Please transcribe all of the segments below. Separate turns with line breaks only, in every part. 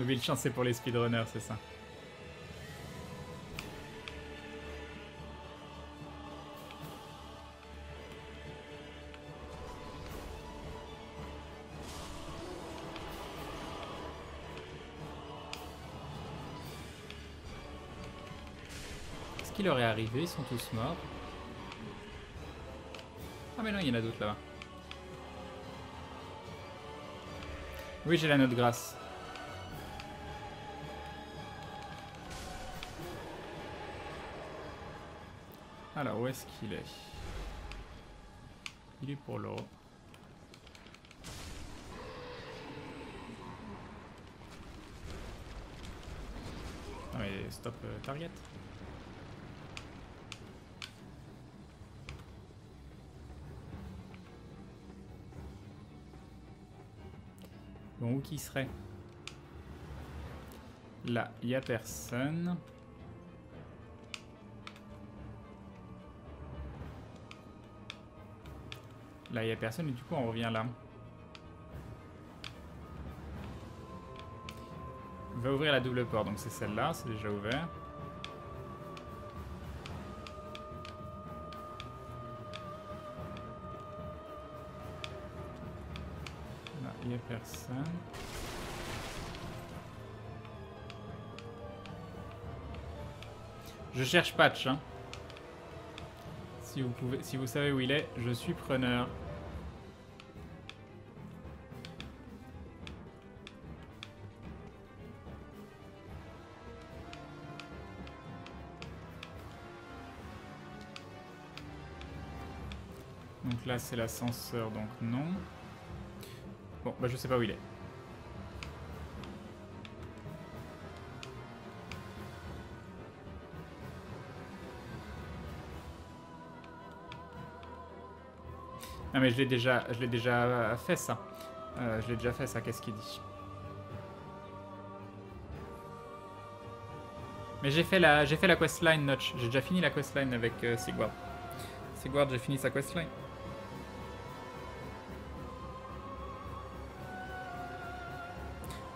Lever de chance, c'est pour les speedrunners, c'est ça. Qu'est-ce qui leur est arrivé? Ils sont tous morts. Ah mais non, il y en a d'autres là-bas. Oui, j'ai la note grasse. Alors, où est-ce qu'il est? Il est pour l'eau. Non mais stop target. Bon, où qui serait? Là, il n'y a personne. Là, il n'y a personne et du coup, on revient là. On va ouvrir la double porte, donc c'est celle-là, c'est déjà ouvert. Là, il n'y a personne. Je cherche Patch, hein. Si vous pouvez, si vous savez où il est, je suis preneur. Donc là c'est l'ascenseur, donc non. Bon, bah je sais pas où il est. Ah mais je l'ai déjà fait ça. Je l'ai déjà fait ça, qu'est-ce qu'il dit? Mais j'ai fait la questline Notch. J'ai déjà fini la questline avec Sigward. Sigward, j'ai fini sa questline.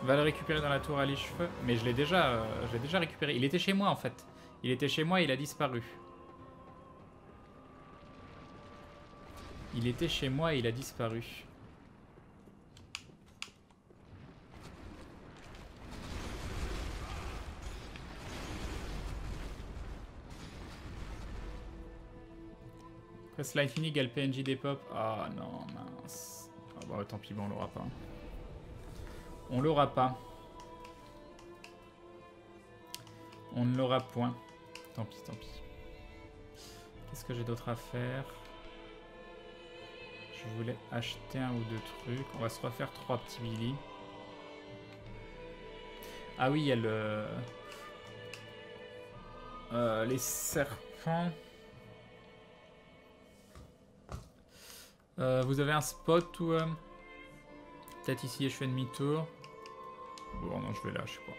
Va le récupérer dans la tour à l'Ichefeu. Mais je l'ai déjà récupéré. Il était chez moi en fait. Il était chez moi et il a disparu. Il était chez moi et il a disparu. Questline fini, gal PNJ des pop. Ah non, mince. Ah bah tant pis, bon, on l'aura pas. On l'aura pas. On ne l'aura point. Tant pis, tant pis. Qu'est-ce que j'ai d'autre à faire? Je voulais acheter un ou deux trucs. On va se refaire 3 petits Billy. Ah oui, il y a le... les serpents. Vous avez un spot ou... peut-être ici et je fais demi-tour. Bon non, je vais là, je sais pas.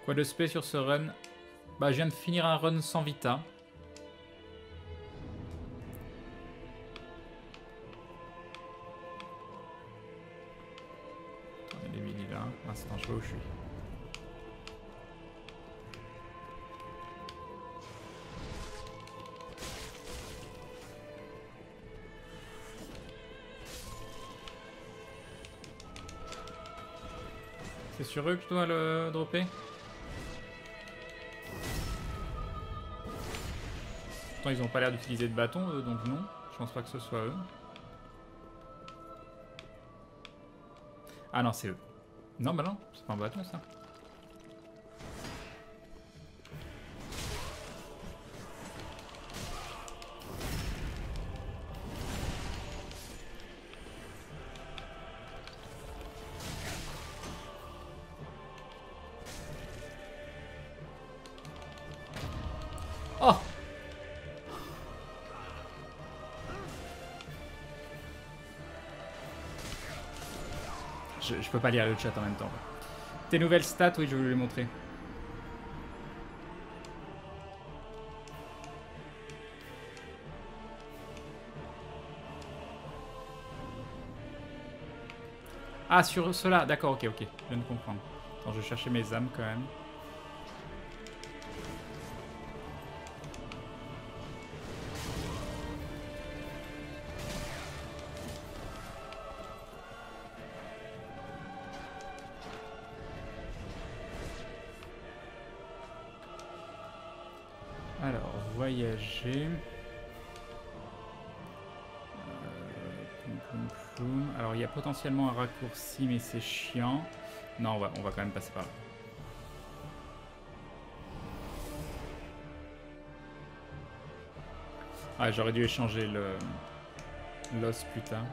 Quoi de spé sur ce run? Bah je viens de finir un run sans Vita. Attends, il y a des Billy là. Instant, je vois où je suis. C'est sur eux que je dois le dropper? Pourtant ils ont pas l'air d'utiliser de bâton eux, donc non. Je pense pas que ce soit eux. Ah non, c'est eux. Non bah non, c'est pas un bâton ça. Oh! Je peux pas lire le chat en même temps. Tes nouvelles stats, oui, je vais vous les montrer. Ah, sur cela. D'accord, ok, ok. Je viens de comprendre. Attends, je vais chercher mes âmes quand même. Alors, voyager. Alors, il y a potentiellement un raccourci, mais c'est chiant. Non, on va quand même passer par là. Ah, j'aurais dû échanger l'os plus tard.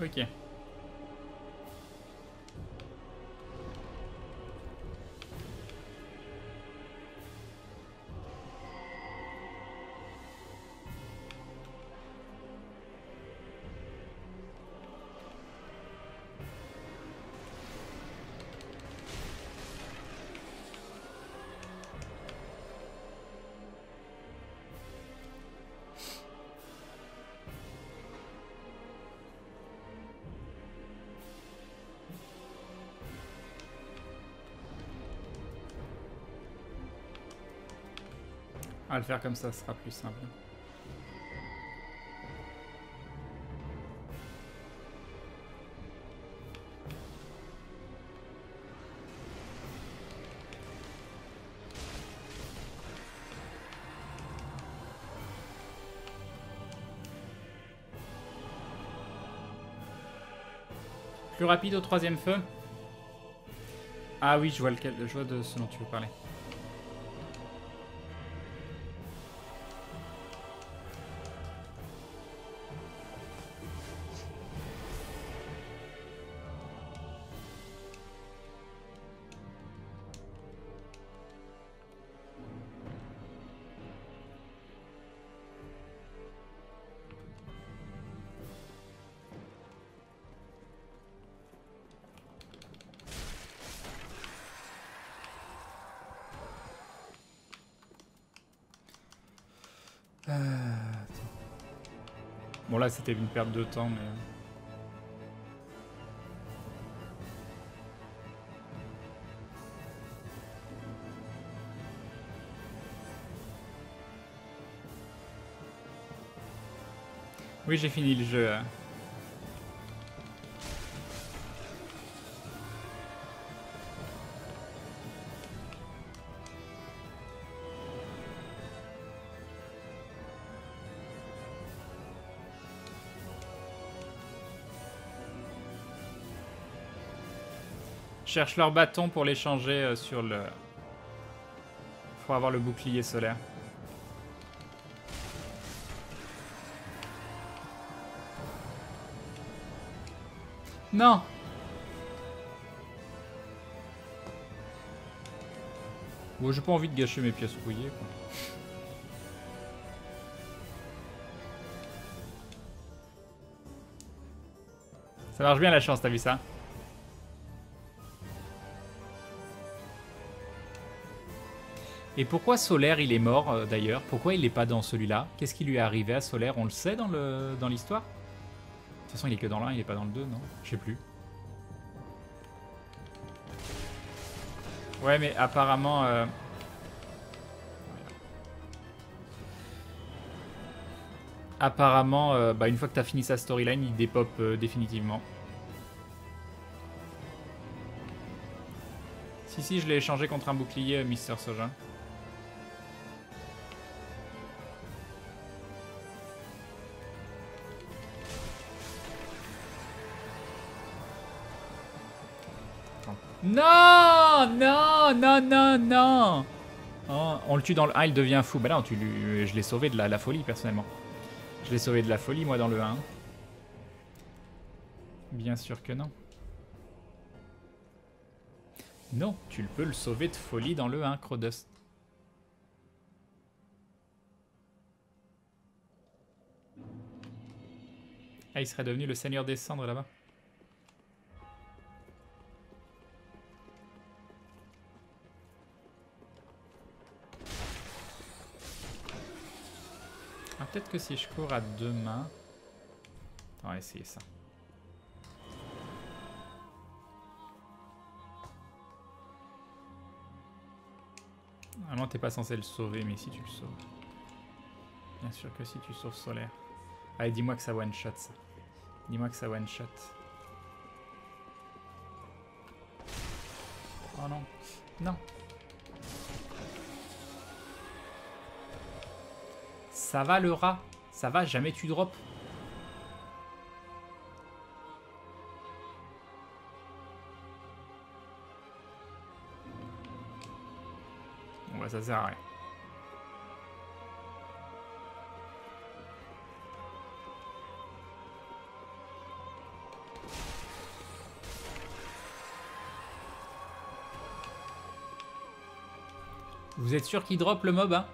Ok. À le faire comme ça sera plus simple. Plus rapide au troisième feu. Ah oui, je vois de ce dont tu veux parler. Bon là c'était une perte de temps mais... Oui j'ai fini le jeu. Cherche leur bâton pour l'échanger sur le... Faut avoir le bouclier solaire. Non! Bon, j'ai pas envie de gâcher mes pièces rouillées, quoi. Ça marche bien la chance, t'as vu ça? Et pourquoi Solaire il est mort d'ailleurs? Pourquoi il n'est pas dans celui-là? Qu'est-ce qui lui est arrivé à Solaire? On le sait dans l'histoire? De toute façon il est que dans l'1, il est pas dans le 2, non? Je sais plus. Ouais mais apparemment... Apparemment, bah, une fois que t'as fini sa storyline, il dépop définitivement. Si, je l'ai échangé contre un bouclier, Mister Soja. Non! Non! Non, non, non! Oh, on le tue dans le 1, il devient fou. Bah non, je l'ai sauvé de la folie, personnellement. Je l'ai sauvé de la folie, moi, dans le 1. Bien sûr que non. Non, tu peux le sauver de folie dans le 1, Crodust. Ah, il serait devenu le seigneur des cendres là-bas. Ah, peut-être que si je cours à 2 mains... On va essayer ça. Normalement, t'es pas censé le sauver, mais si tu le sauves. Bien sûr que si tu sauves Solaire. Allez, dis-moi que ça one-shot, ça. Dis-moi que ça one-shot. Oh non. Non. Ça va, le rat. Ça va, jamais tu drops. Bon, bah, ça sert à rien. Vous êtes sûr qu'il drop le mob, hein?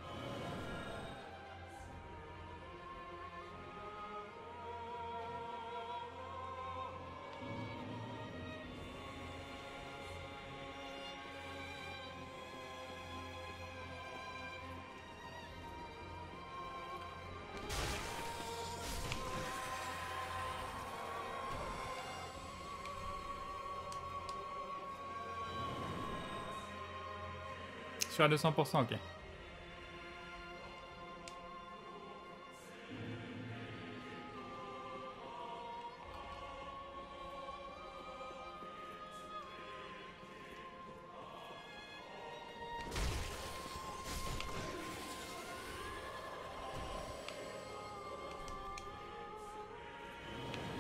Sur à 200%, ok.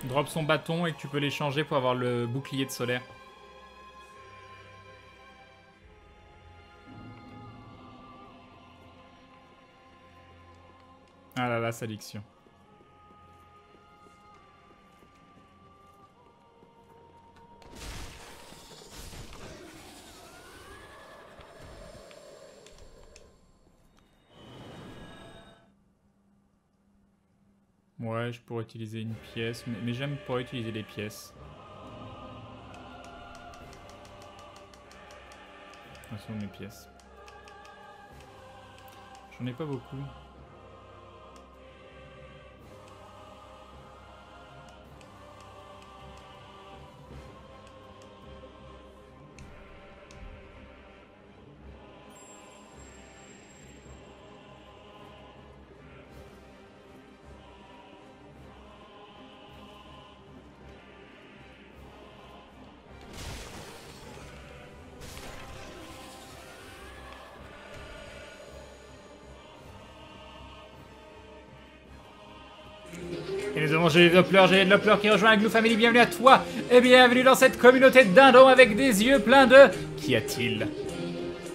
Drop son bâton et que tu peux l'échanger pour avoir le bouclier de Solaire. Ah là là, Salixion. Ouais, je pourrais utiliser une pièce, mais j'aime pas utiliser les pièces. Ce sont mes pièces. J'en ai pas beaucoup. Et nous avons GD Doppler qui rejoint la Glue Family. Bienvenue à toi et bienvenue dans cette communauté de dindons avec des yeux pleins de... Qu'y a-t-il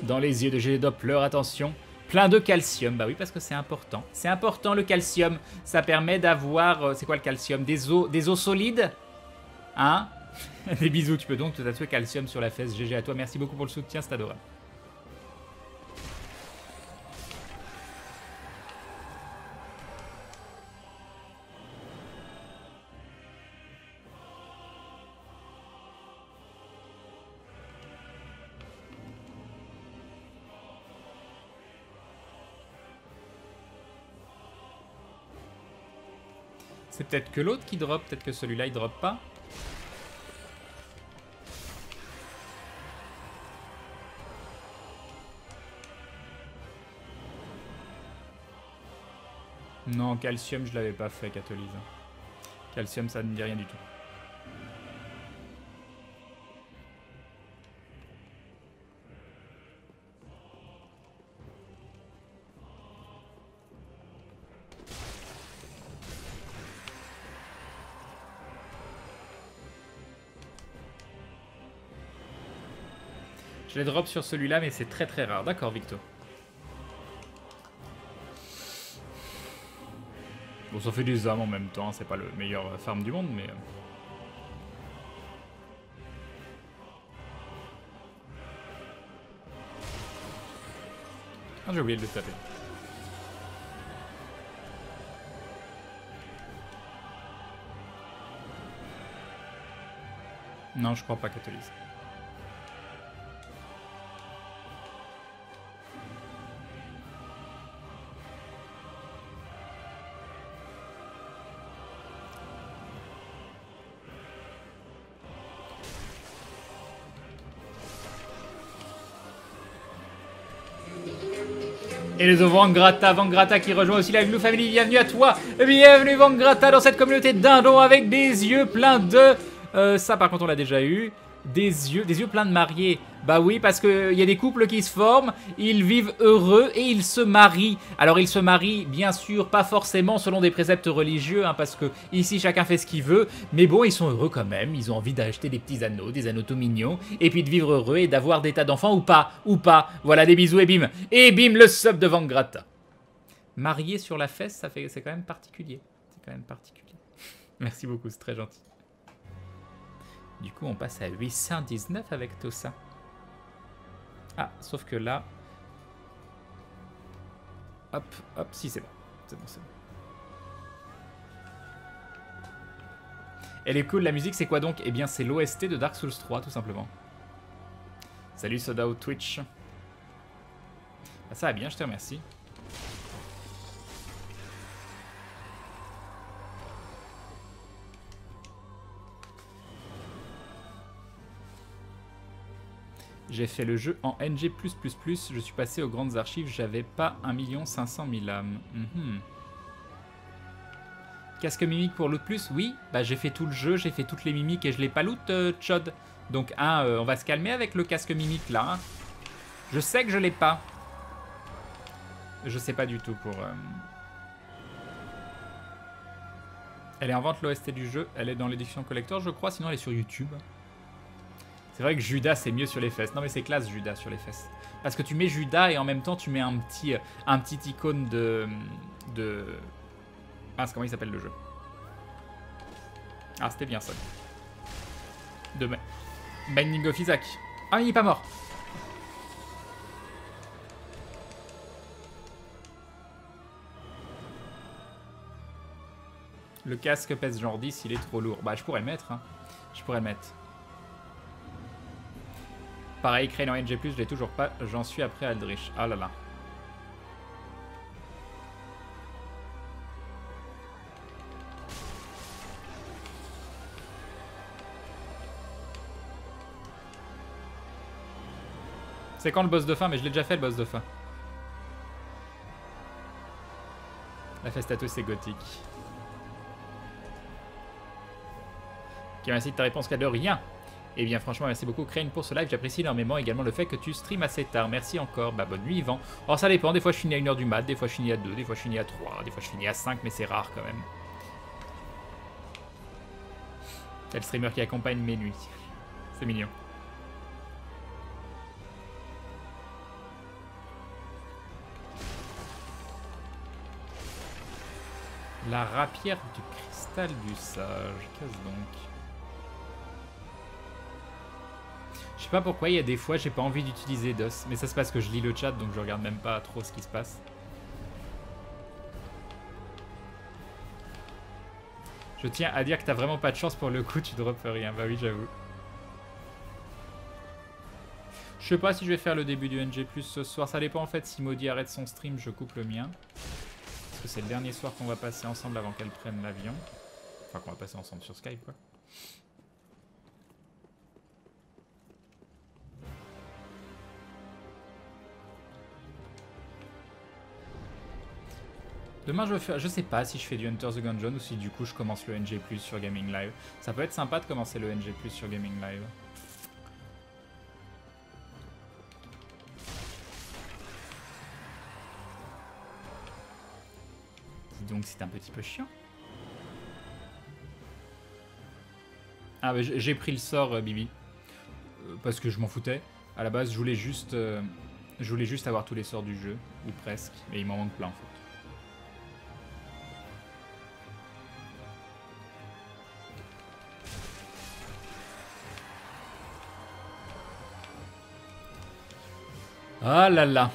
dans les yeux de GD Doppler? Attention, plein de calcium. Bah oui, parce que c'est important. C'est important le calcium. Ça permet d'avoir... c'est quoi le calcium? Des os solides? Hein? Des bisous, tu peux donc te tatouer calcium sur la fesse. GG à toi, merci beaucoup pour le soutien, c'est adorable. C'est peut-être que l'autre qui drop, peut-être que celui-là il drop pas. Non, calcium je l'avais pas fait, Catalyse. Calcium ça ne me dit rien du tout. Je les drop sur celui-là, mais c'est très très rare. D'accord, Victo. Bon, ça fait des âmes en même temps, c'est pas le meilleur farm du monde, mais... Ah, j'ai oublié de le taper. Non, je crois pas catalyse. Et les Vangrata qui rejoint aussi la Glue Family, bienvenue à toi. Bienvenue Vangrata dans cette communauté dindon avec des yeux pleins de... ça par contre on l'a déjà eu. Des yeux pleins de mariés. Bah oui, parce qu'il y a des couples qui se forment, ils vivent heureux et ils se marient. Alors ils se marient, bien sûr, pas forcément selon des préceptes religieux, hein, parce que ici chacun fait ce qu'il veut, mais bon, ils sont heureux quand même, ils ont envie d'acheter des anneaux tout mignons, et puis de vivre heureux et d'avoir des tas d'enfants ou pas. Voilà, des bisous et bim, le sub de Vangrata. Marié sur la fesse, c'est quand même particulier. Merci beaucoup, c'est très gentil. Du coup, on passe à 819 avec tout ça. Ah, sauf que là... Hop, si c'est bon. C'est bon. Elle est cool, la musique, c'est quoi donc? Eh bien, c'est l'OST de Dark Souls 3, tout simplement. Salut Sodao Twitch. Ah, ça va bien, je te remercie. J'ai fait le jeu en NG++, je suis passé aux grandes archives, j'avais pas 1 500 000 âmes. Casque mimique pour loot plus? Oui, bah j'ai fait tout le jeu, j'ai fait toutes les mimiques et je l'ai pas loot, Chod. Donc on va se calmer avec le casque mimique là. Hein. Je sais que je l'ai pas. Je sais pas du tout pour... Elle est en vente l'OST du jeu, elle est dans l'édition collector je crois, sinon elle est sur YouTube. C'est vrai que Judas c'est mieux sur les fesses. Non mais c'est classe Judas sur les fesses. Parce que tu mets Judas et en même temps tu mets un petit icône de... Ah c'est comment il s'appelle le jeu? Ah c'était bien ça. De Binding of Isaac. Ah il est pas mort. Le casque pèse genre 10, il est trop lourd. Bah je pourrais le mettre. Hein. Je pourrais le mettre. Pareil, Crane en NG+, je l'ai toujours pas. J'en suis après Aldrich. Ah là là. C'est quand le boss de fin? Mais je l'ai déjà fait le boss de fin. La Festato c'est gothique. Ok, merci de ta réponse, cadeau, rien. Eh bien franchement merci beaucoup Crane pour ce live, j'apprécie énormément également le fait que tu streams assez tard, merci encore, bah bonne nuit Yvan. Alors ça dépend, des fois je finis à 1h du mat, des fois je finis à 2, des fois je finis à 3, des fois je finis à 5, mais c'est rare quand même. C'est le streamer qui accompagne mes nuits, c'est mignon. La rapière du cristal du sage, qu'est-ce donc? Je sais pas pourquoi, il y a des fois j'ai pas envie d'utiliser DOS, mais ça se passe que je lis le chat donc je regarde même pas trop ce qui se passe. Je tiens à dire que t'as vraiment pas de chance pour le coup, tu droppes rien, bah oui j'avoue. Je sais pas si je vais faire le début du NG+, ce soir, ça dépend en fait, si Maudit arrête son stream, je coupe le mien. Parce que c'est le dernier soir qu'on va passer ensemble avant qu'elle prenne l'avion. Enfin qu'on va passer ensemble sur Skype quoi. Demain je vais faire, je sais pas si je fais du Enter the Gungeon ou si du coup je commence le NG+ sur Gaming Live. Ça peut être sympa de commencer le NG+ sur Gaming Live. Dis donc c'est un petit peu chiant. Ah bah j'ai pris le sort Bibi. Parce que je m'en foutais. À la base je voulais juste avoir tous les sorts du jeu. Ou presque. Et il m'en manque plein en fait. Ah là là.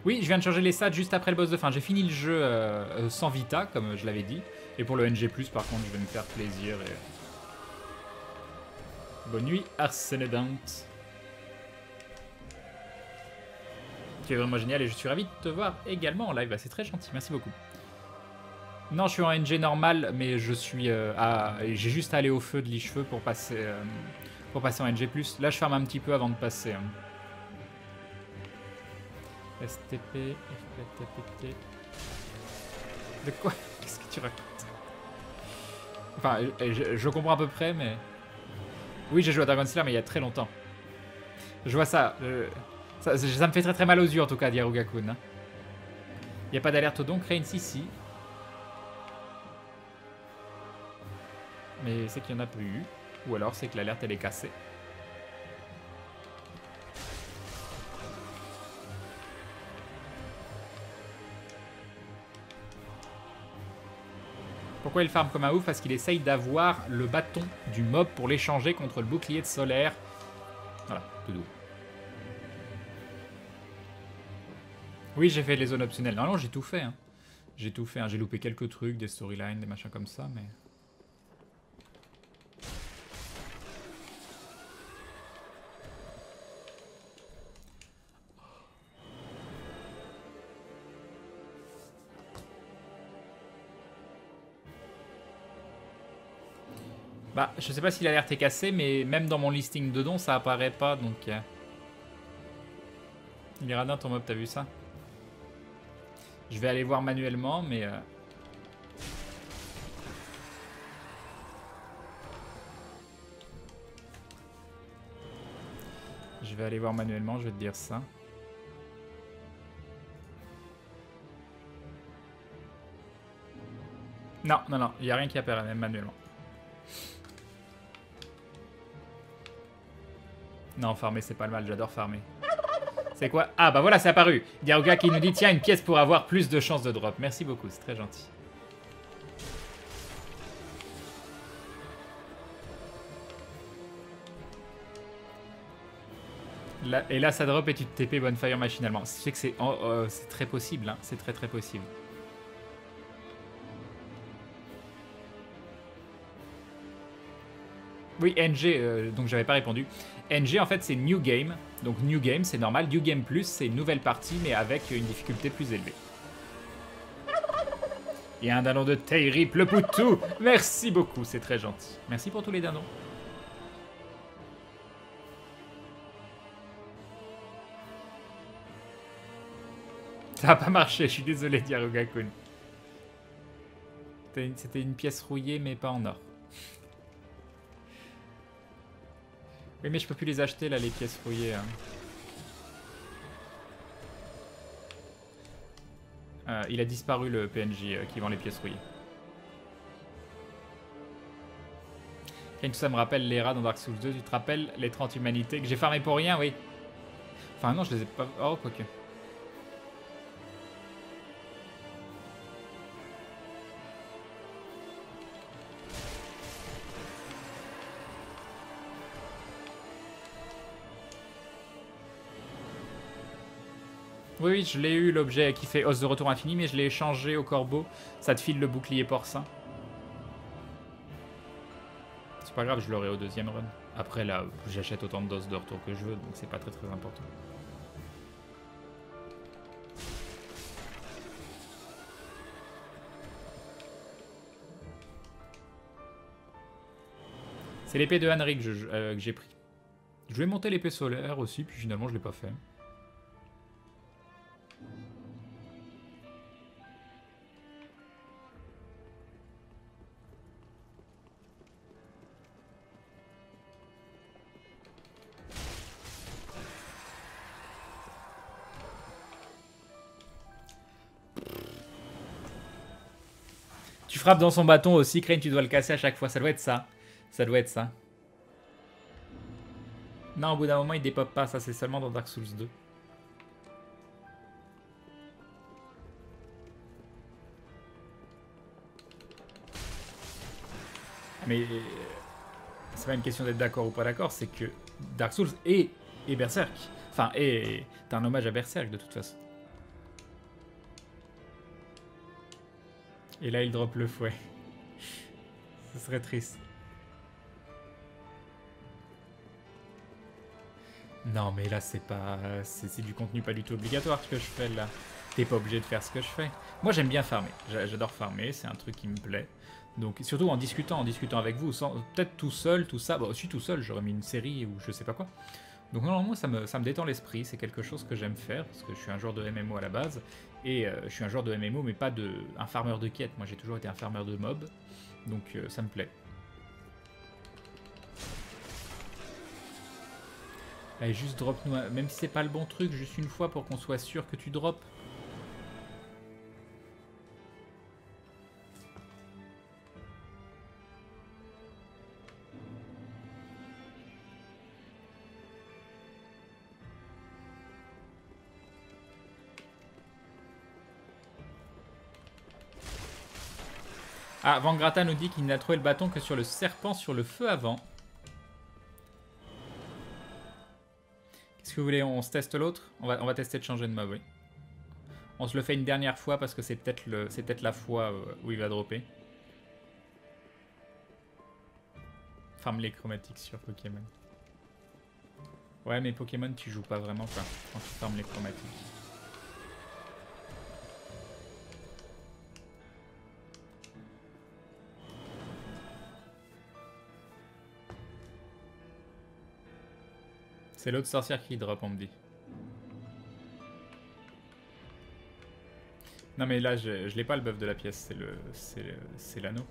Oui, je viens de changer les stats juste après le boss de fin. J'ai fini le jeu sans Vita, comme je l'avais dit. Et pour le NG+, par contre, je vais me faire plaisir. Et... Bonne nuit, Arsène Dante. Tu es vraiment génial et je suis ravi de te voir également en live. Bah, c'est très gentil, merci beaucoup. Non, je suis en NG normal, mais je suis j'ai juste à aller au feu de l'Icheveux pour passer en NG+. Là, je ferme un petit peu avant de passer. Hein. STP, FPTPT... De quoi? Qu'est-ce que tu racontes? Enfin, je comprends à peu près, mais... Oui, j'ai joué à Dragon Slayer, mais il y a très longtemps. Je vois ça. Ça me fait très très mal aux yeux, en tout cas, Diarugakun. Hein. Il n'y a pas d'alerte au don, Crane, si. Mais c'est qu'il n'y en a plus eu. Ou alors c'est que l'alerte, elle est cassée. Pourquoi il farm comme un ouf? Parce qu'il essaye d'avoir le bâton du mob pour l'échanger contre le bouclier de solaire. Voilà, tout doux. Oui, j'ai fait les zones optionnelles. Non, j'ai tout fait. Hein. J'ai tout fait. Hein. J'ai loupé quelques trucs, des storylines, des machins comme ça, mais... Bah, je sais pas si l'alerte est cassée, mais même dans mon listing de dons, ça apparaît pas, donc... Il est radin ton mob, t'as vu ça? Je vais aller voir manuellement, mais... Je vais aller voir manuellement, je vais te dire ça. Non, il n'y a rien qui apparaît même manuellement. Non, farmer c'est pas le mal, j'adore farmer. C'est quoi? Ah bah voilà, c'est apparu. Diaruga qui nous dit tiens, une pièce pour avoir plus de chances de drop. Merci beaucoup, c'est très gentil. Là, et là ça drop et tu te TP Bonfire machinalement. Je sais que c'est très possible, hein. C'est très très possible. Oui, NG, donc j'avais pas répondu. NG en fait c'est New Game, donc New Game c'est normal, New Game Plus c'est une nouvelle partie mais avec une difficulté plus élevée. Et un dindon de Tairip le Poutou, merci beaucoup, c'est très gentil. Merci pour tous les dindons. Ça a pas marché, je suis désolé Diarugakun. C'était une pièce rouillée mais pas en or. Oui, mais je peux plus les acheter là, les pièces rouillées. Hein. Il a disparu le PNJ qui vend les pièces rouillées. Tout ça me rappelle les rats dans Dark Souls 2. Tu te rappelles les 30 humanités que j'ai farmé pour rien, oui. Enfin non, je les ai pas... Oh, quoique. Oui, je l'ai eu, l'objet qui fait os de retour infini, mais je l'ai échangé au corbeau. Ça te file le bouclier porcin. C'est pas grave, je l'aurai au deuxième run. Après, là, j'achète autant de doses de retour que je veux, donc c'est pas très très important. C'est l'épée de Henrik que j'ai pris. Je voulais monter l'épée solaire aussi, puis finalement je l'ai pas fait. Tu frappes dans son bâton aussi, Crane, tu dois le casser à chaque fois. Ça doit être ça. Ça doit être ça. Non, au bout d'un moment, il dépop pas. Ça, c'est seulement dans Dark Souls 2. Mais c'est pas une question d'être d'accord ou pas d'accord. C'est que Dark Souls et Berserk. Enfin, est un hommage à Berserk, de toute façon. Et là, il drop le fouet. Ce serait triste. Non, mais là, c'est pas... C'est du contenu pas du tout obligatoire ce que je fais, là. T'es pas obligé de faire ce que je fais. Moi, j'aime bien farmer. J'adore farmer, c'est un truc qui me plaît. Donc, surtout en discutant avec vous. Peut-être tout seul, tout ça. Bon, si tout seul, j'aurais mis une série ou je sais pas quoi. Donc, normalement, ça me détend l'esprit. C'est quelque chose que j'aime faire, parce que je suis un joueur de MMO à la base. Et je suis un joueur de MMO, mais pas un farmer de quête. Moi, j'ai toujours été un farmer de mob. Donc, ça me plaît. Allez, juste drop-nous, même si c'est pas le bon truc, juste une fois pour qu'on soit sûr que tu drops. Ah, Vangrata nous dit qu'il n'a trouvé le bâton que sur le serpent sur le feu avant. Qu'est-ce que vous voulez, on se teste l'autre? On va tester de changer de mob, oui. On se le fait une dernière fois parce que c'est peut-être la fois où il va dropper. Farm les chromatiques sur Pokémon. Ouais, mais Pokémon, tu joues pas vraiment quoi, quand tu farmes les chromatiques. C'est l'autre sorcière qui drop, on me dit. Non mais là, je l'ai pas le buff de la pièce, c'est l'anneau.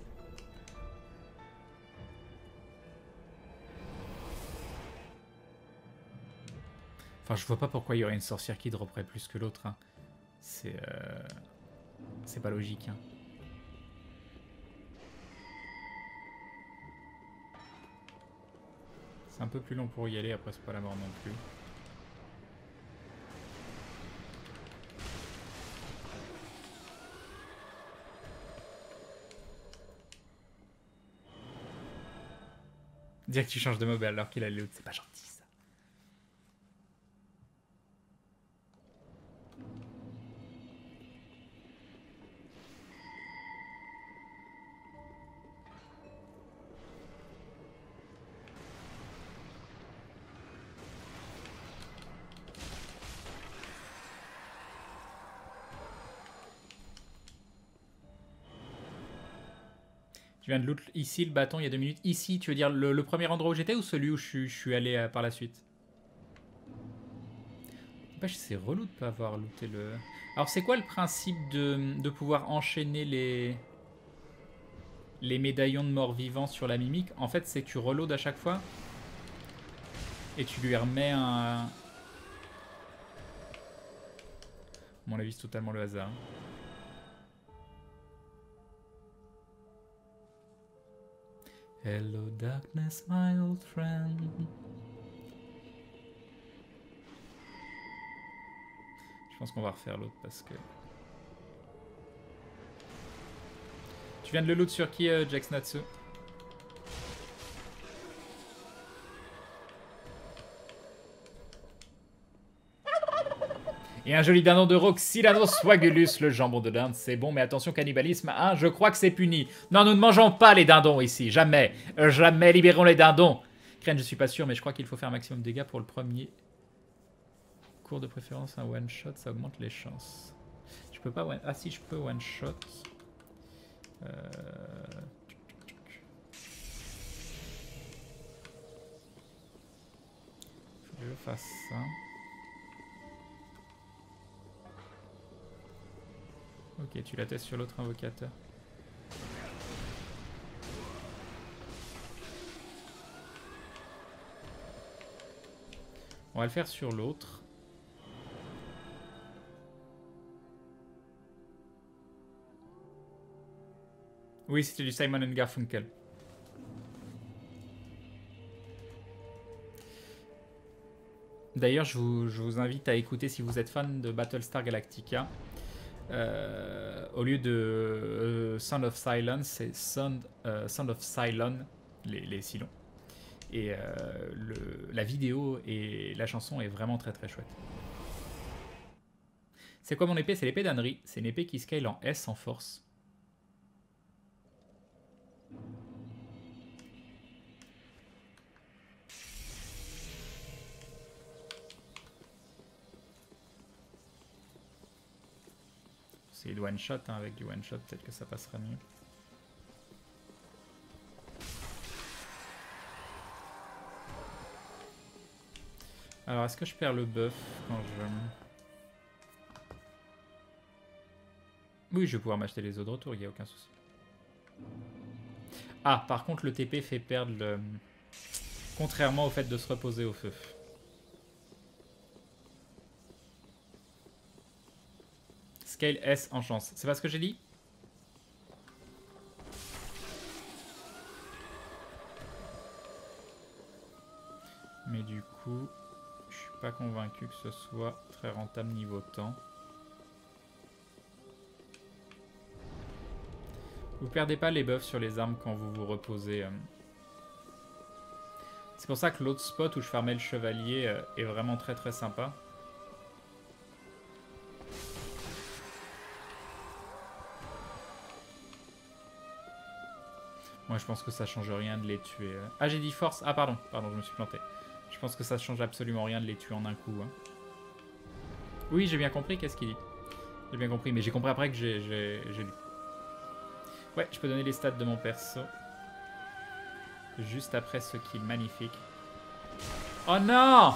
Enfin, je vois pas pourquoi il y aurait une sorcière qui dropperait plus que l'autre. Hein. C'est pas logique. Hein. C'est un peu plus long pour y aller, après c'est pas la mort non plus. Dire que tu changes de mob alors qu'il a le loot, c'est pas gentil ça. Je viens de loot ici le bâton il y a 2 minutes. Ici, tu veux dire le premier endroit où j'étais ou celui où je suis allé par la suite? C'est relou de pas avoir looté le... Alors c'est quoi le principe de pouvoir enchaîner les médaillons de mort-vivant sur la mimique? En fait, c'est que tu reloads à chaque fois et tu lui remets un... À mon avis, c'est totalement le hasard. Hello darkness, my old friend. Je pense qu'on va refaire l'autre parce que... Tu viens de le loot sur qui, Jax Natsu? Et un joli dindon de Roxylano Swagulus, le jambon de dinde, c'est bon, mais attention, cannibalisme, hein, je crois que c'est puni. Non, nous ne mangeons pas les dindons ici, jamais. Jamais, libérons les dindons. Crane, je suis pas sûr, mais je crois qu'il faut faire un maximum de dégâts pour le premier. Cours de préférence, un one-shot, ça augmente les chances. Je peux pas... Ah si, je peux one-shot. Faut que je fasse ça. Ok, tu la testes sur l'autre invocateur. On va le faire sur l'autre. Oui, c'était du Simon & Garfunkel. D'ailleurs, je vous invite à écouter si vous êtes fan de Battlestar Galactica. Au lieu de Sound of Silence, c'est Sound of Cylon, les Cylons. Et la vidéo et la chanson est vraiment très très chouette. C'est quoi mon épée? C'est l'épée d'Anri. C'est une épée qui scale en S en force. essayer de one shot, hein, avec du one shot, peut-être que ça passera mieux. Alors, est-ce que je perds le buff quand je... Oui, je vais pouvoir m'acheter les eaux de retour, il n'y a aucun souci. Ah, par contre, le TP fait perdre le... Contrairement au fait de se reposer au feu. Scale S en chance. C'est pas ce que j'ai dit? Mais du coup, je suis pas convaincu que ce soit très rentable niveau temps. Vous perdez pas les buffs sur les armes quand vous vous reposez. C'est pour ça que l'autre spot où je farmais le chevalier est vraiment très très sympa. Moi je pense que ça change rien de les tuer. Ah j'ai dit force. Ah pardon, pardon, je me suis planté. Je pense que ça change absolument rien de les tuer en un coup. Hein. Oui j'ai bien compris, qu'est-ce qu'il dit? J'ai bien compris, mais j'ai compris après que j'ai lu. Ouais, je peux donner les stats de mon perso. Juste après ce kill magnifique. Oh non!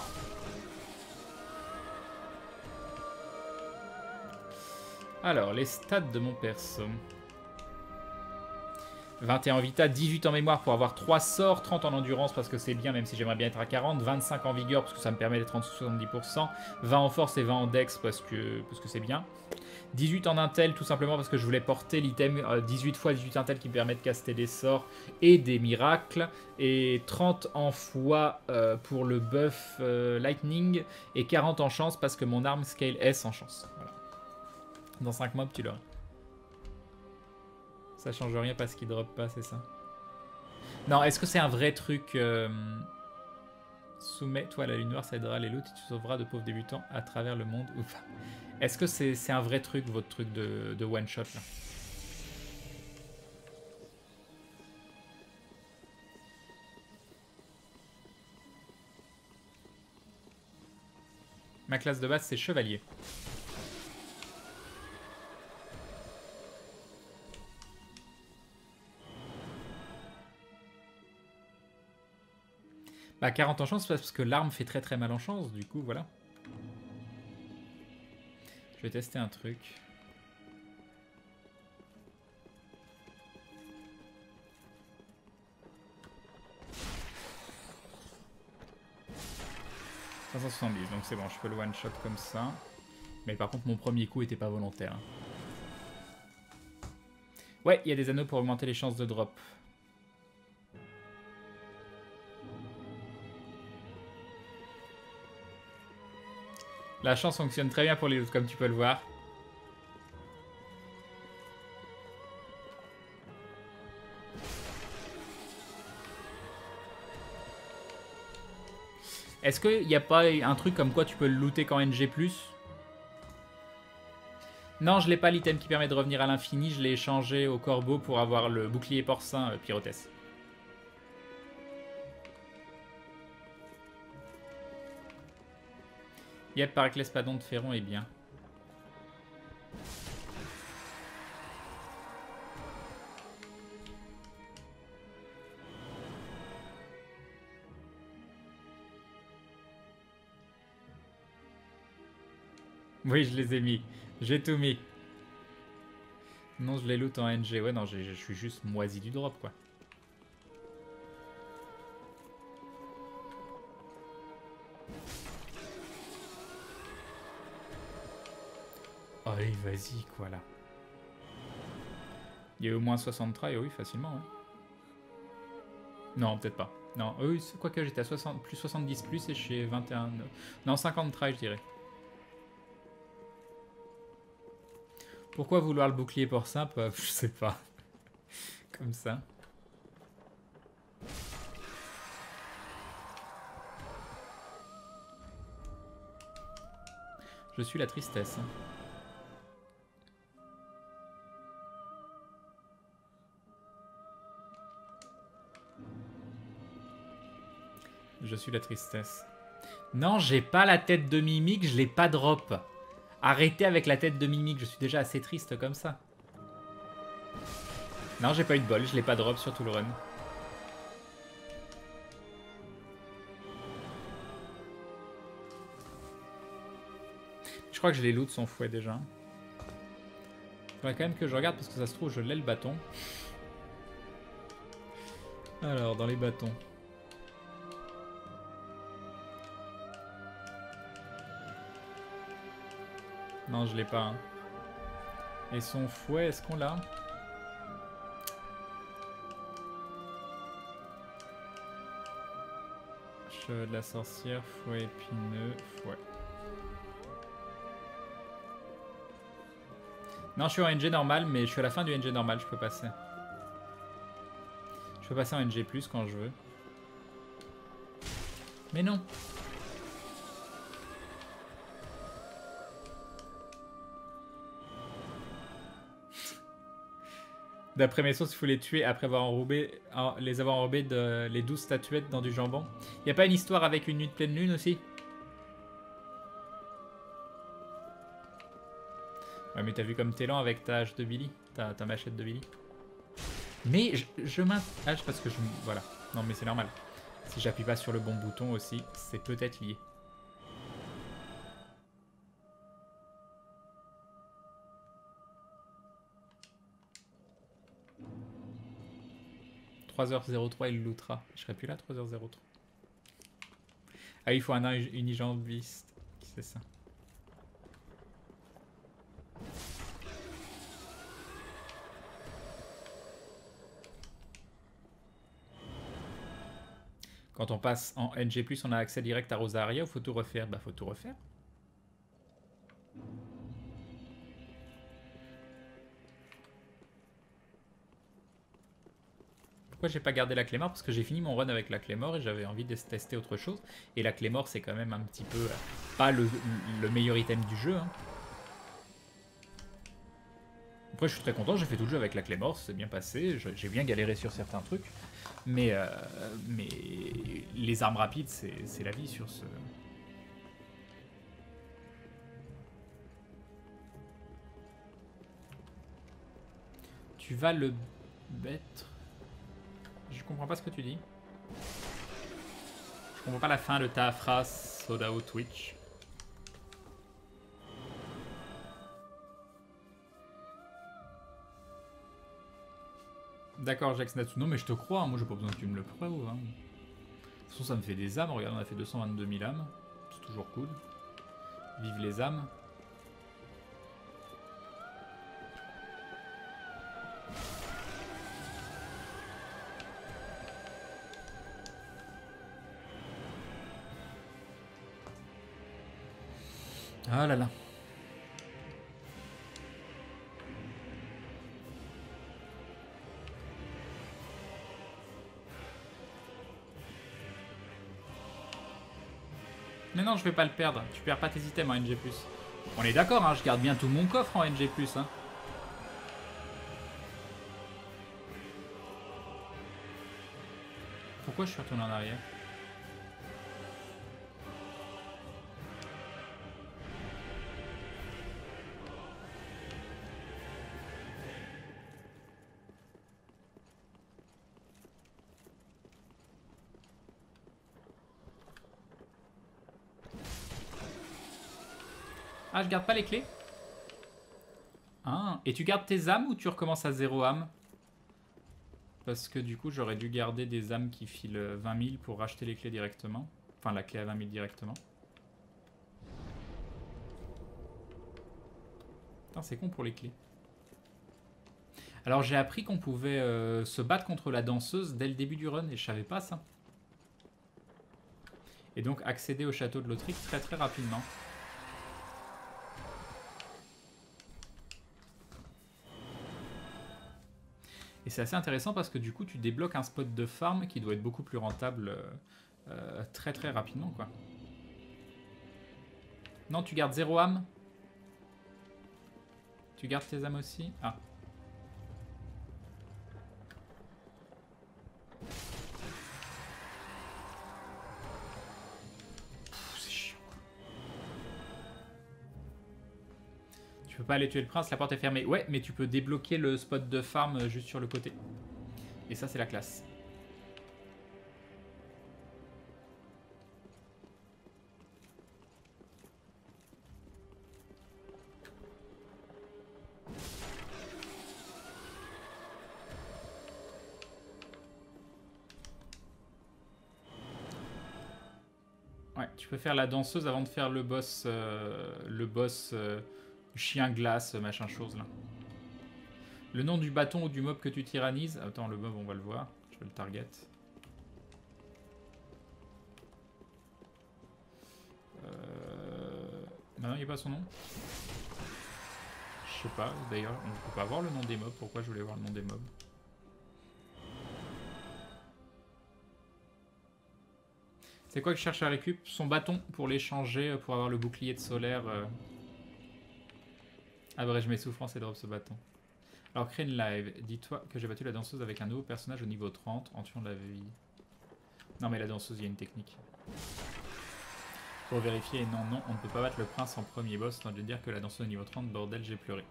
Alors, les stats de mon perso. 21 en vita, 18 en mémoire pour avoir 3 sorts, 30 en endurance parce que c'est bien même si j'aimerais bien être à 40, 25 en vigueur parce que ça me permet d'être en dessous de 70%, 20 en force et 20 en dex parce que c'est bien. 18 en intel tout simplement parce que je voulais porter l'item 18 x 18 intel qui me permet de caster des sorts et des miracles. Et 30 en foi pour le buff lightning et 40 en chance parce que mon arme scale S en chance. Voilà. Dans 5 mobs tu l'auras. Ça change rien parce qu'il drop pas, c'est ça? Non, est-ce que c'est un vrai truc Soumets-toi à la lune noire, ça aidera les loups et tu sauveras de pauvres débutants à travers le monde. Est-ce que c'est un vrai truc, votre truc de one-shot là? Ma classe de base, c'est chevalier. Bah 40 en chance parce que l'arme fait très très mal en chance, du coup voilà. Je vais tester un truc. « 570, donc c'est bon, je peux le one shot comme ça. Mais par contre mon premier coup était pas volontaire. Ouais, il y a des anneaux pour augmenter les chances de drop. La chance fonctionne très bien pour les loots, comme tu peux le voir. Est-ce qu'il n'y a pas un truc comme quoi tu peux le looter qu'en NG+? Non, je l'ai pas l'item qui permet de revenir à l'infini. Je l'ai échangé au corbeau pour avoir le bouclier porcin Pyrotès. Yep, paraît que l'espadon de Féron est bien. Oui, je les ai mis. J'ai tout mis. Non, je les loot en NG. Ouais, non, je suis juste moisi du drop, quoi. Allez, vas-y, quoi, là. Il y a au moins 60 tries, oui, facilement. Hein. Non, peut-être pas. Non, oui, quoique j'étais à 60, plus 70 plus et je suis 21... Non, 50 tries, je dirais. Pourquoi vouloir le bouclier porcin? Je sais pas. Comme ça. Je suis la tristesse. Je suis la tristesse. Non, j'ai pas la tête de Mimic, je l'ai pas drop. Arrêtez avec la tête de Mimic, je suis déjà assez triste comme ça. Non, j'ai pas eu de bol, je l'ai pas drop sur tout le run. Je crois que je l'ai loot son fouet déjà. Faudrait quand même que je regarde parce que ça se trouve je l'ai le bâton. Alors, dans les bâtons. Non, je l'ai pas. Hein. Et son fouet, est-ce qu'on l'a? Cheveux de la sorcière, fouet épineux, fouet. Non, je suis en NG normal, mais je suis à la fin du NG normal, je peux passer. Je peux passer en NG+, quand je veux. Mais non. D'après mes sources, il faut les tuer après avoir enrobé, les avoir enrobés de les 12 statuettes dans du jambon. Y a pas une histoire avec une nuit de pleine lune aussi? Ouais, mais t'as vu comme t'es lent avec ta hache de Billy, ta machette de Billy. Mais je m'attache parce que je... Voilà. Non mais c'est normal. Si j'appuie pas sur le bon bouton aussi, c'est peut-être lié. « 3h03, il lootera. Je serai plus là, 3h03. Ah, il faut un unijambiste. C'est ça. Quand on passe en NG+, on a accès direct à Rosaria ou faut tout refaire? Bah, faut tout refaire. Pourquoi j'ai pas gardé la Clémore? Parce que j'ai fini mon run avec la Clémore et j'avais envie de tester autre chose. Et la Clémore, c'est quand même un petit peu... pas le meilleur item du jeu. Hein. Après, je suis très content, j'ai fait tout le jeu avec la Clémore, c'est bien passé. J'ai bien galéré sur certains trucs. Mais les armes rapides, c'est la vie sur ce... Tu vas le mettre... Je comprends pas ce que tu dis. Je comprends pas la fin de ta phrase Sodao Twitch. D'accord, Jax Natsu. Non, mais je te crois, hein. Moi j'ai pas besoin que tu me le prouves. Hein. De toute façon, ça me fait des âmes. Regarde, on a fait 222 000 âmes. C'est toujours cool. Vive les âmes. Ah là là. Mais non, je vais pas le perdre. Tu perds pas tes items en NG+. On est d'accord, hein, je garde bien tout mon coffre en NG+. Hein. Pourquoi je suis retourné en arrière? Ah, je garde pas les clés? Ah, et tu gardes tes âmes ou tu recommences à 0 âme? Parce que du coup, j'aurais dû garder des âmes qui filent 20 000 pour racheter les clés directement. Enfin, la clé à 20 000 directement. Putain, c'est con pour les clés. Alors, j'ai appris qu'on pouvait se battre contre la danseuse dès le début du run, et je savais pas ça. Et donc, accéder au château de Lothric très très rapidement. Et c'est assez intéressant parce que du coup, tu débloques un spot de farm qui doit être beaucoup plus rentable très très rapidement, quoi. Non, tu gardes 0 âme. Tu gardes tes âmes aussi. Ah. C'est chiant. pas aller tuer le prince, la porte est fermée. Ouais, mais tu peux débloquer le spot de farm juste sur le côté. Et ça, c'est la classe. Ouais, tu peux faire la danseuse avant de faire le boss chien glace, machin chose là. Le nom du bâton ou du mob que tu tyrannises. Attends, le mob, on va le voir. Je vais le target. Non, il n'y a pas son nom. Je sais pas, d'ailleurs, on peut pas voir le nom des mobs. Pourquoi je voulais voir le nom des mobs? C'est quoi que je cherche à récup? Son bâton pour l'échanger, pour avoir le bouclier de solaire. Abrège mes souffrances et drop ce bâton. Alors, crée une live. Dis-toi que j'ai battu la danseuse avec un nouveau personnage au niveau 30 en tuant de la vie. Non, mais la danseuse, il y a une technique. Pour vérifier, non, non, on ne peut pas battre le prince en premier boss. Non, je veux dire que la danseuse au niveau 30, bordel, j'ai pleuré.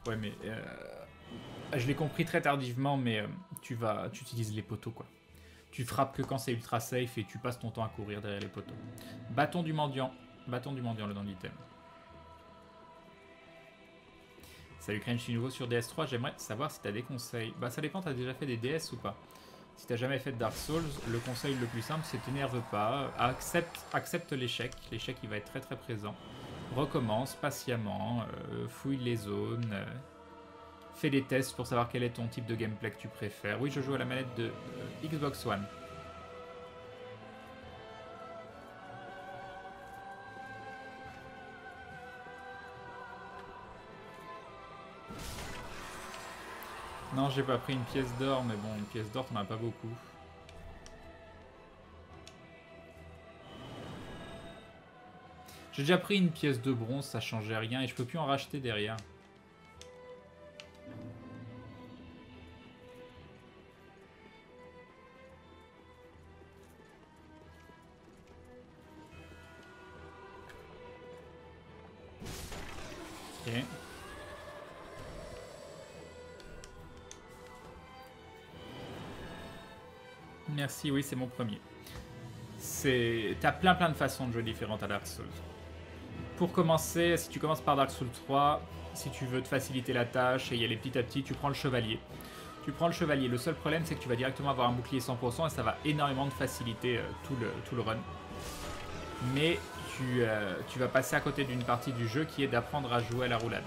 Ouais, mais je l'ai compris très tardivement, mais tu utilises les poteaux, quoi. Tu frappes que quand c'est ultra safe et tu passes ton temps à courir derrière les poteaux. Bâton du mendiant. Bâton du mendiant, le nom de l'item. Salut Crane, je suis nouveau sur DS3, j'aimerais savoir si t'as des conseils. Bah ça dépend, t'as déjà fait des DS ou pas. Si t'as jamais fait de Dark Souls, le conseil le plus simple c'est t'énerve pas, accepte l'échec, l'échec il va être très très présent. Recommence patiemment, fouille les zones, fais des tests pour savoir quel est ton type de gameplay que tu préfères. Oui, je joue à la manette de Xbox One. Non, j'ai pas pris une pièce d'or, mais bon, une pièce d'or, t'en as pas beaucoup. J'ai déjà pris une pièce de bronze, ça changeait rien, et je peux plus en racheter derrière. Ok. Merci, oui, c'est mon premier. T'as plein de façons de jouer différentes à Dark Souls. Pour commencer, si tu commences par Dark Souls 3, si tu veux te faciliter la tâche et y aller petit à petit, tu prends le chevalier. Tu prends le chevalier. Le seul problème, c'est que tu vas directement avoir un bouclier 100% et ça va énormément te faciliter tout le run. Mais tu vas passer à côté d'une partie du jeu qui est d'apprendre à jouer à la roulade.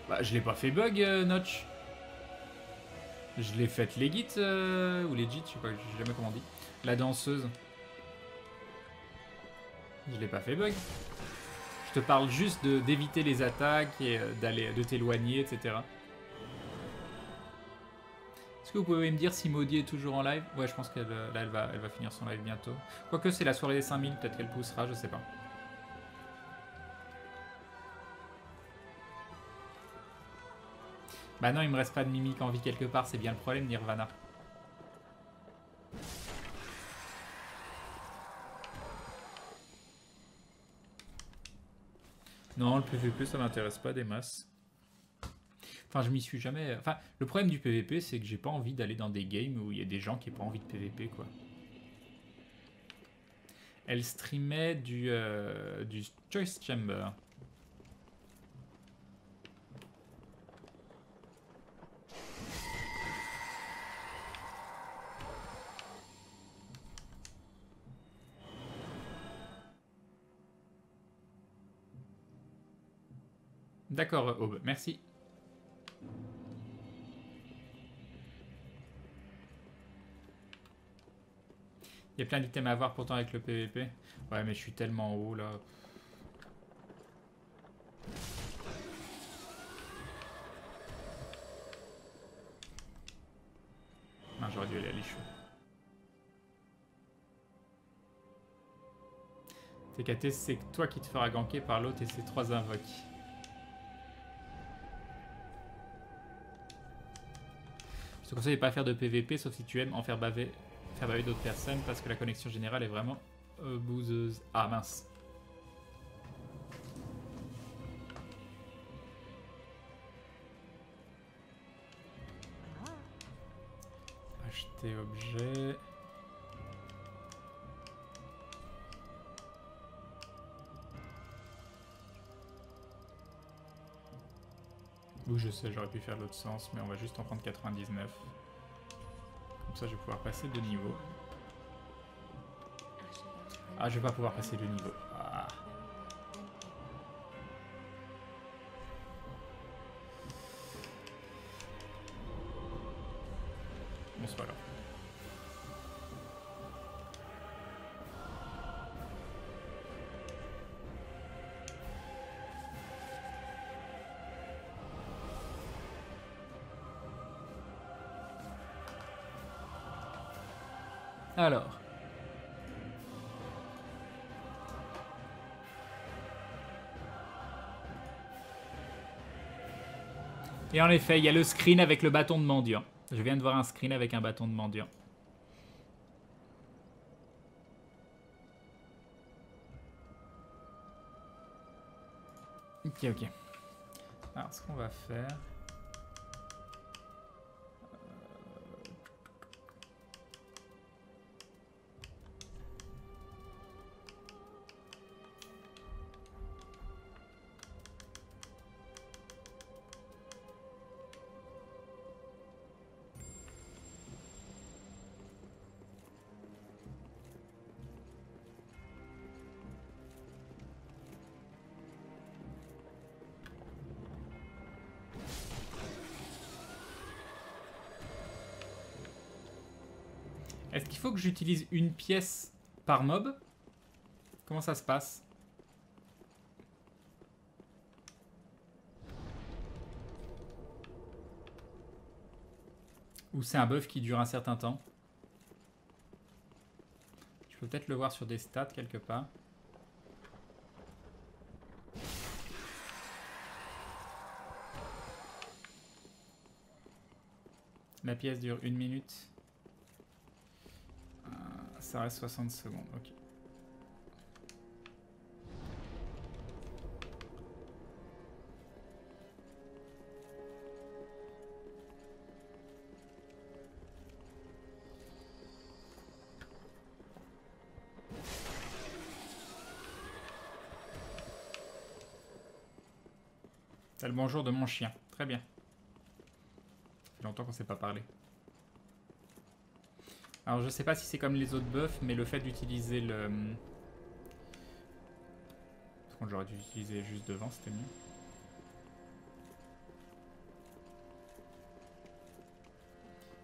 Bah, je l'ai pas fait bug, Notch. Je l'ai faite legit, ou legit, je sais pas, je sais jamais comment on dit. La danseuse. Je l'ai pas fait bug. Je te parle juste d'éviter les attaques et de t'éloigner, etc. Est-ce que vous pouvez me dire si Maudie est toujours en live? Ouais, je pense qu'elle elle va finir son live bientôt. Quoique c'est la soirée des 5000, peut-être qu'elle poussera, je sais pas. Bah non, il me reste pas de mimique en vie quelque part, c'est bien le problème, Nirvana. Non, le PVP, ça m'intéresse pas des masses. Enfin, je m'y suis jamais... Enfin, le problème du PVP, c'est que j'ai pas envie d'aller dans des games où il y a des gens qui n'ont pas envie de PVP, quoi. Elle streamait du Choice Chamber. D'accord, Aube, merci. Il y a plein d'items à avoir pourtant avec le PVP. Ouais, mais je suis tellement haut là. Non, j'aurais dû aller à l'échou. TKT, c'est toi qui te feras ganker par l'autre et ses 3 invoques. Je te conseille de pas faire de PVP sauf si tu aimes en faire baver d'autres personnes parce que la connexion générale est vraiment bouseuse. Ah mince. Acheter objet. Oui, je sais, j'aurais pu faire l'autre sens, mais on va juste en prendre 99. Comme ça, je vais pouvoir passer de niveau. Ah, je vais pas pouvoir passer de niveau. Ah. Bon, c'est pas grave. Alors. Et en effet, il y a le screen avec le bâton de mendiant. Je viens de voir un screen avec un bâton de mendiant. Ok, ok. Alors, ce qu'on va faire... Est-ce qu'il faut que j'utilise une pièce par mob? Comment ça se passe? Ou c'est un buff qui dure un certain temps? Je peux peut-être le voir sur des stats quelque part. La pièce dure 1 minute. Ça reste 60 secondes, ok. C'est le bonjour de mon chien, très bien. Ça fait longtemps qu'on ne s'est pas parlé. Alors je sais pas si c'est comme les autres buffs, mais le fait d'utiliser le... Par contre j'aurais dû utiliser juste devant, c'était mieux.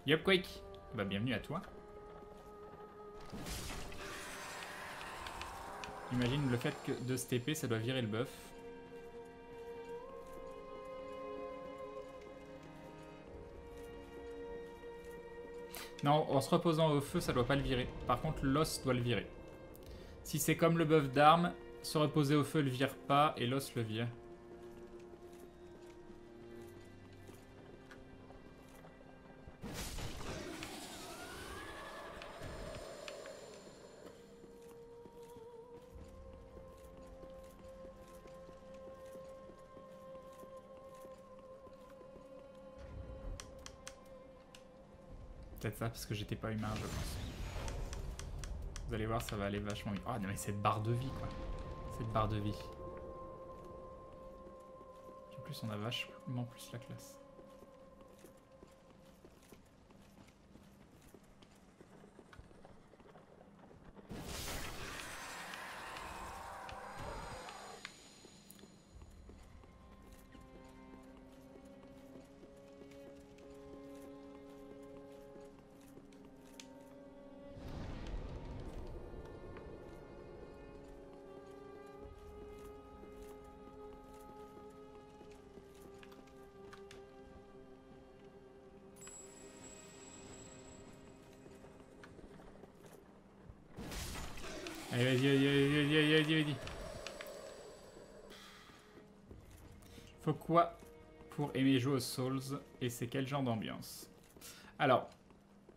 Yup Quake, bah bienvenue à toi. Imagine le fait que de se TP ça doit virer le buff. Non, en se reposant au feu, ça doit pas le virer. Par contre, l'os doit le virer. Si c'est comme le buff d'armes, se reposer au feu le vire pas et l'os le vire. Peut-être ça parce que j'étais pas humain, je pense. Vous allez voir, ça va aller vachement vite. Ah non mais cette barre de vie quoi. Cette barre de vie. En plus on a vachement plus la classe. Allez, vas-y. Faut quoi pour aimer jouer aux Souls et c'est quel genre d'ambiance? Alors,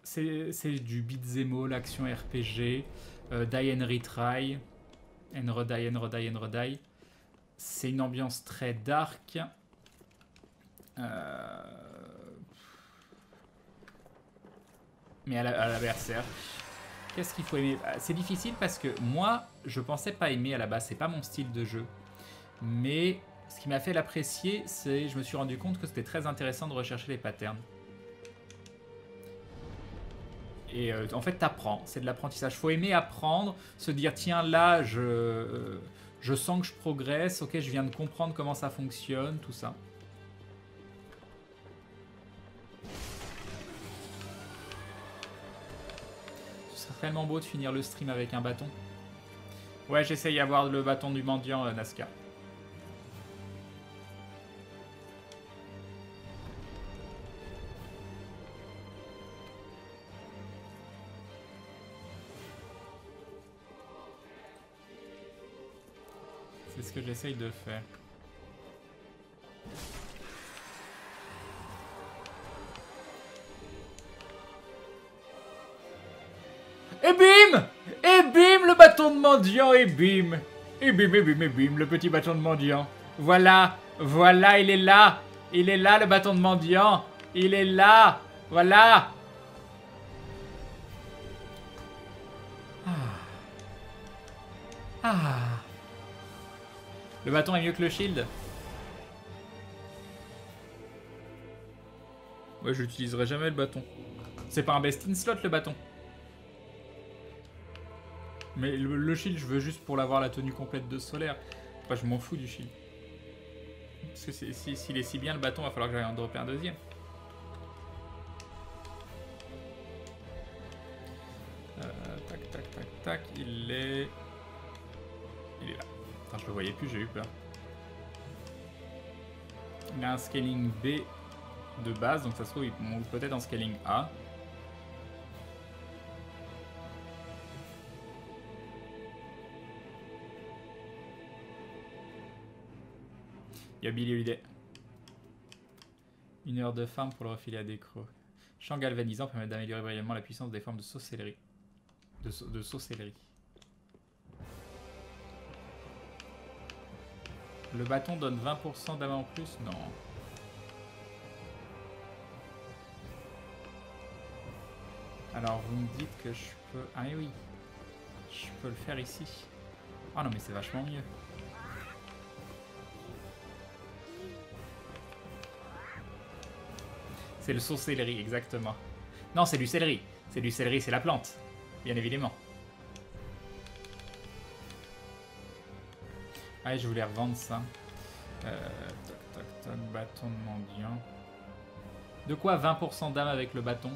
c'est du beat'em all, action RPG, die and retry, and redie, and redie, and redie. C'est une ambiance très dark. Mais à la Berserk. Qu'est-ce qu'il faut aimer? C'est difficile parce que moi, je pensais pas aimer à la base. C'est pas mon style de jeu. Mais ce qui m'a fait l'apprécier, c'est je me suis rendu compte que c'était très intéressant de rechercher les patterns. Et en fait, t'apprends. C'est de l'apprentissage. Faut aimer apprendre, se dire tiens là, je sens que je progresse. Ok, je viens de comprendre comment ça fonctionne, tout ça. Ce serait tellement beau de finir le stream avec un bâton. Ouais, j'essaye d'avoir le bâton du mendiant, Nazca. C'est ce que j'essaye de faire. Et bim! Et bim, le bâton de mendiant, et bim! Et bim, et bim, et bim, le petit bâton de mendiant. Voilà, voilà, il est là! Il est là, le bâton de mendiant! Il est là! Voilà! Ah. Le bâton est mieux que le shield. Ouais, j'utiliserai jamais le bâton. C'est pas un best in slot, le bâton. Mais le shield, je veux juste pour l'avoir la tenue complète de solaire. Enfin, je m'en fous du shield. Parce que s'il est si bien, le bâton, va falloir que j'aille en dropper un deuxième. Tac, tac, tac, tac. Il est là. Attends, je le voyais plus, j'ai eu peur. Il a un scaling B de base, donc ça se trouve, il monte peut-être en scaling A. Il y a Billy Holiday. 1 heure de farm pour le refiler à des crocs. Champ galvanisant permet d'améliorer brillamment la puissance des formes de sorcellerie. De sorcellerie. Le bâton donne 20% d'âme en plus? Non. Alors vous me dites que je peux... Ah oui. Je peux le faire ici. Oh non mais c'est vachement mieux. C'est le sorcellerie, exactement. Non, c'est du céleri. C'est du céleri, c'est la plante. Bien évidemment. Ah, je voulais revendre ça. Tac, tac, tac, bâton de mendiant. De quoi 20% d'âme avec le bâton?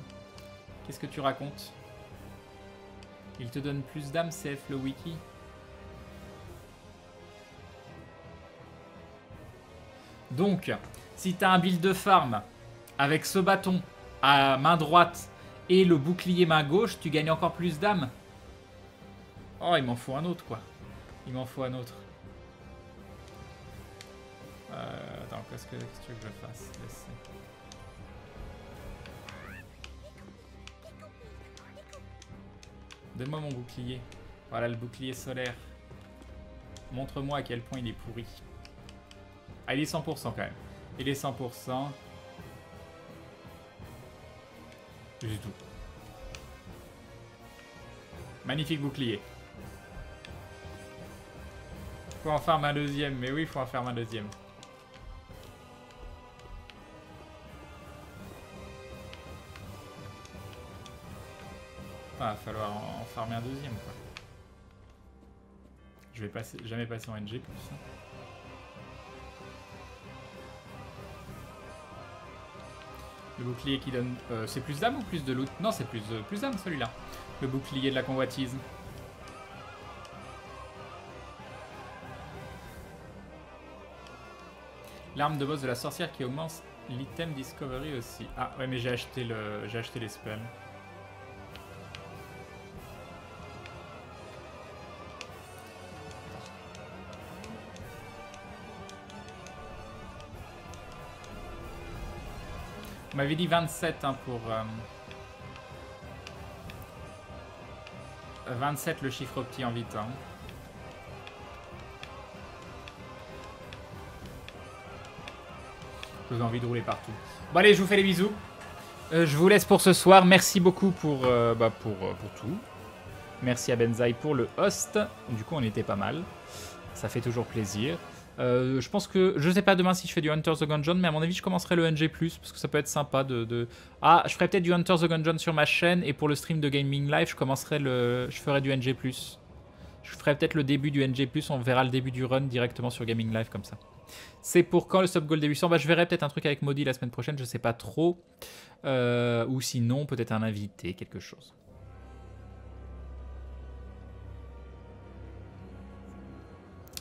Qu'est-ce que tu racontes? Il te donne plus d'âme, CF le wiki. Donc, si t'as un build de farm avec ce bâton à main droite et le bouclier main gauche, tu gagnes encore plus d'âme. Oh, il m'en faut un autre, quoi. Il m'en faut un autre. Attends, qu'est-ce que tu veux que je fasse? Laisse. Donne-moi mon bouclier. Voilà, le bouclier solaire. Montre-moi à quel point il est pourri. Ah, il est 100% quand même. Il est 100%. C'est tout. Magnifique bouclier. Faut en faire un deuxième. Mais oui, faut en faire un deuxième. Ah, va falloir en farmer un deuxième, quoi. Je vais jamais passer en NG plus. Le bouclier qui donne... c'est plus d'âme ou plus de loot? Non, c'est plus d'âme, celui-là. Le bouclier de la convoitise. L'arme de boss de la sorcière qui augmente l'item discovery aussi. Ah ouais, mais j'ai acheté les spells. On m'avait dit 27 hein, pour... 27 le chiffre petit en vite. Hein. J'ai envie de rouler partout. Bon allez, je vous fais les bisous. Je vous laisse pour ce soir. Merci beaucoup pour tout. Merci à Benzaï pour le host. Du coup, on était pas mal. Ça fait toujours plaisir. Je pense que... Je sais pas demain si je fais du Hunter the Gungeon, mais à mon avis, je commencerai le NG+, parce que ça peut être sympa de... Ah, je ferai peut-être du Hunter the Gungeon sur ma chaîne, et pour le stream de Gaming Live, je ferai du NG+. Je ferai peut-être le début du NG+, on verra le début du run directement sur Gaming Live, comme ça. C'est pour quand le Stop Goal début 100 ? Bah, je verrai peut-être un truc avec Maudit la semaine prochaine, je sais pas trop. Ou sinon, peut-être un invité, quelque chose.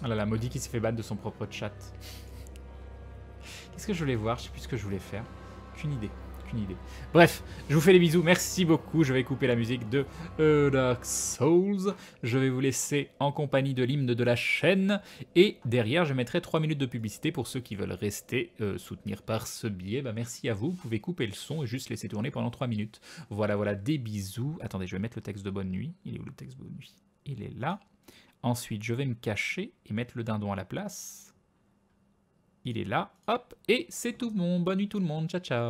Oh là là, Maudit qui s'est fait ban de son propre chat. Qu'est-ce que je voulais voir? Je sais plus ce que je voulais faire. Qu'une idée. Bref, je vous fais les bisous. Merci beaucoup. Je vais couper la musique de Dark Souls. Je vais vous laisser en compagnie de l'hymne de la chaîne. Et derrière, je mettrai 3 minutes de publicité pour ceux qui veulent rester soutenir par ce biais. Bah, merci à vous. Vous pouvez couper le son et juste laisser tourner pendant 3 minutes. Voilà, des bisous. Attendez, je vais mettre le texte de bonne nuit. Il est où le texte de bonne nuit? Il est là. Ensuite, je vais me cacher et mettre le dindon à la place. Il est là. Hop. Et c'est tout bon. Bonne nuit tout le monde. Ciao, ciao.